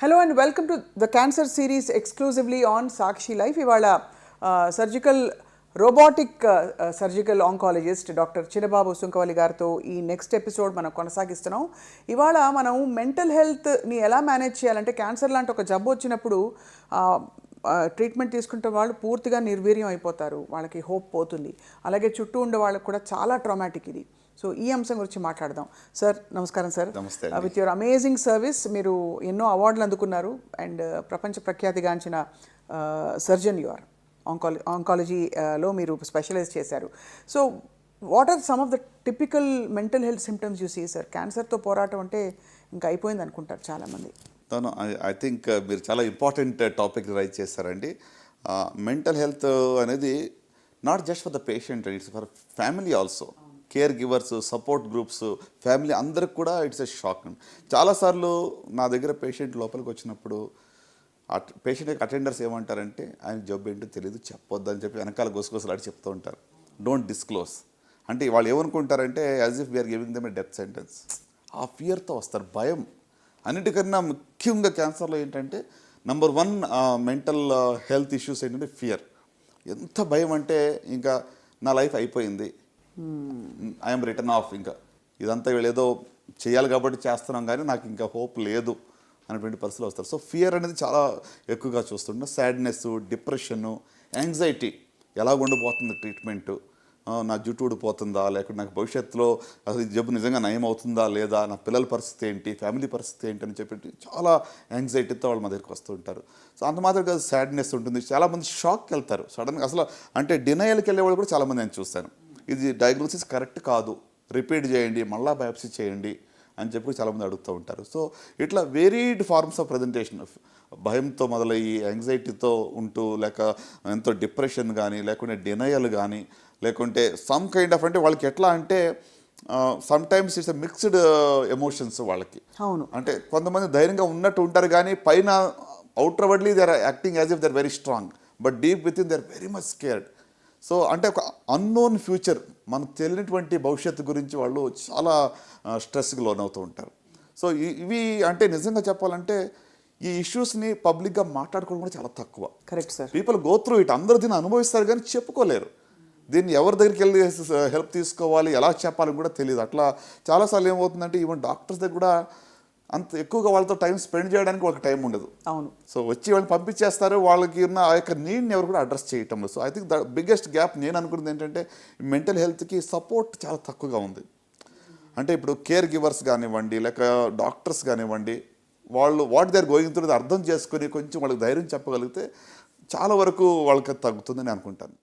Hello and welcome to the cancer series exclusively on Sakshi Life. Ivala robotic surgical oncologist Dr. Chirababu Sunkavali garto ee next episode మనం కొనసాగిస్తున్నాం. ఇవాళ మనం mental health ని ఎలా manage చేయాలంటే cancer లాంటి ఒక జబ్బు వచ్చినప్పుడు ట్రీట్మెంట్ తీసుకుంటే వాళ్ళు పూర్తిగా నిర్వీర్యం అయిపోతారు, వాళ్ళకి హోప్ పోతుంది. అలాగే చుట్టూ ఉండే వాళ్ళకి కూడా చాలా ట్రామాటిక్ ఇది. సో ఈ అంశం గురించి మాట్లాడదాం. సార్ నమస్కారం sir. With your amazing service మీరు ఎన్నో అవార్డులు అందుకున్నారు అండ్ ప్రపంచ ప్రఖ్యాతిగాంచిన సర్జన్ యు ఆర్. ఆంకాలజీలో మీరు స్పెషలైజ్ చేశారు. So what are some of the typical mental health symptoms you see sir? క్యాన్సర్తో పోరాటం అంటే ఇంకా అయిపోయింది అనుకుంటారు చాలామంది. ఐ థింక్ మీరు చాలా ఇంపార్టెంట్ టాపిక్ రైజ్ చేస్తారండి. మెంటల్ హెల్త్ అనేది not just for the patient, it's for family also. Care givers, support groups, family అందరికి కూడా ఇట్స్ ఎ షాక్. చాలాసార్లు నా దగ్గర పేషెంట్ లోపలికి వచ్చినప్పుడు పేషెంట్ యొక్క అటెండర్స్ ఏమంటారంటే, ఆయన జబ్బు ఏంటో తెలియదు, చెప్పొద్దు అని చెప్పి వెనకాల గొసగొసలాడి చెప్తూ ఉంటారు. డోంట్ డిస్క్లోజ్ అంటే వాళ్ళు ఏమనుకుంటారంటే as if we are giving them a death sentence. ఆ ఫియర్తో వస్తారు, భయం. అన్నిటికన్నా ముఖ్యంగా క్యాన్సర్లో ఏంటంటే నంబర్ 1 మెంటల్ హెల్త్ ఇష్యూస్ ఏంటంటే ఫియర్. ఎంత భయం అంటే ఇంకా నా లైఫ్ అయిపోయింది, ఐఎమ్ రిటర్న్ ఆఫ్, ఇంకా ఇదంతా వీళ్ళేదో చేయాలి కాబట్టి చేస్తున్నాం కానీ నాకు ఇంకా హోప్ లేదు అనేటువంటి పరిస్థితులు వస్తారు. సో ఫియర్ అనేది చాలా ఎక్కువగా చూస్తుంటాం. సాడ్నెస్, డిప్రెషను, యాంగ్జైటీ, ఎలా ఉండిపోతుంది ట్రీట్మెంటు, నా జుట్టు ఊడిపోతుందా, లేకుంటే నాకు భవిష్యత్తులో అసలు ఈ జబ్బు నిజంగా నయం అవుతుందా లేదా, నా పిల్లల పరిస్థితి ఏంటి, ఫ్యామిలీ పరిస్థితి ఏంటి అని చెప్పి చాలా యాంగ్జైటీతో వాళ్ళు మా దగ్గరికి వస్తూ ఉంటారు. సో అంత మాత్రం సాడ్నెస్ ఉంటుంది. చాలామంది షాక్కి వెళ్తారు సడన్గా, అసలు అంటే డినయల్కి వెళ్ళే వాళ్ళు కూడా చాలామంది నేను చూస్తాను. ఇది డయాగ్నోసిస్ కరెక్ట్ కాదు, రిపీట్ చేయండి, మళ్ళీ బయాప్సీ చేయండి అని చెప్పి చాలామంది అడుగుతూ ఉంటారు. సో ఇట్లా వేరీడ్ ఫార్మ్స్ ఆఫ్ ప్రజెంటేషన్, భయంతో మొదలయ్యి యాంగ్జైటీతో ఉంటూ, లేక ఎంతో డిప్రెషన్ కానీ, లేకుంటే డినయల్ కానీ, లేకుంటే సమ్ కైండ్ ఆఫ్, అంటే వాళ్ళకి ఎట్లా అంటే sometimes it's mixed emotions వాళ్ళకి. అవును, అంటే కొంతమంది ధైర్యంగా ఉన్నట్టు ఉంటారు కానీ పైన outwardly they are acting as if they are very strong, but deep within they are very much scared. So అంటే ఒక అన్నోన్ ఫ్యూచర్, మనకు తెలియనటువంటి భవిష్యత్తు గురించి వాళ్ళు చాలా స్ట్రెస్కి లోనవుతూ ఉంటారు. సో ఇవి అంటే నిజంగా చెప్పాలంటే ఈ ఇష్యూస్ని పబ్లిక్గా మాట్లాడుకోవడం కూడా చాలా తక్కువ. Correct sir. People go through it, అందరూ దీన్ని అనుభవిస్తారు కానీ చెప్పుకోలేరు. దీన్ని ఎవరి దగ్గరికి వెళ్ళి హెల్ప్ తీసుకోవాలి, ఎలా చెప్పాలని కూడా తెలియదు. అట్లా చాలాసార్లు ఏమవుతుందంటే ఈవెన్ డాక్టర్స్ దగ్గర కూడా అంత ఎక్కువగా వాళ్ళతో టైం స్పెండ్ చేయడానికి వాళ్ళకి టైం ఉండదు. అవును. సో వచ్చి వాళ్ళని పంపించేస్తారు, వాళ్ళకి ఉన్న ఆ యొక్క నీడ్ని ఎవరు కూడా అడ్రస్ చేయటం లేదు. So I think the biggest gap నేను అనుకున్నది ఏంటంటే మెంటల్ హెల్త్కి సపోర్ట్ చాలా తక్కువగా ఉంది. అంటే ఇప్పుడు కేర్ గివర్స్ కానివ్వండి, లేక డాక్టర్స్ కానివ్వండి, వాళ్ళు what they are going through అర్థం చేసుకొని కొంచెం వాళ్ళకి ధైర్యం చెప్పగలిగితే చాలా వరకు వాళ్ళకి తగ్గుతుందని అనుకుంటాను.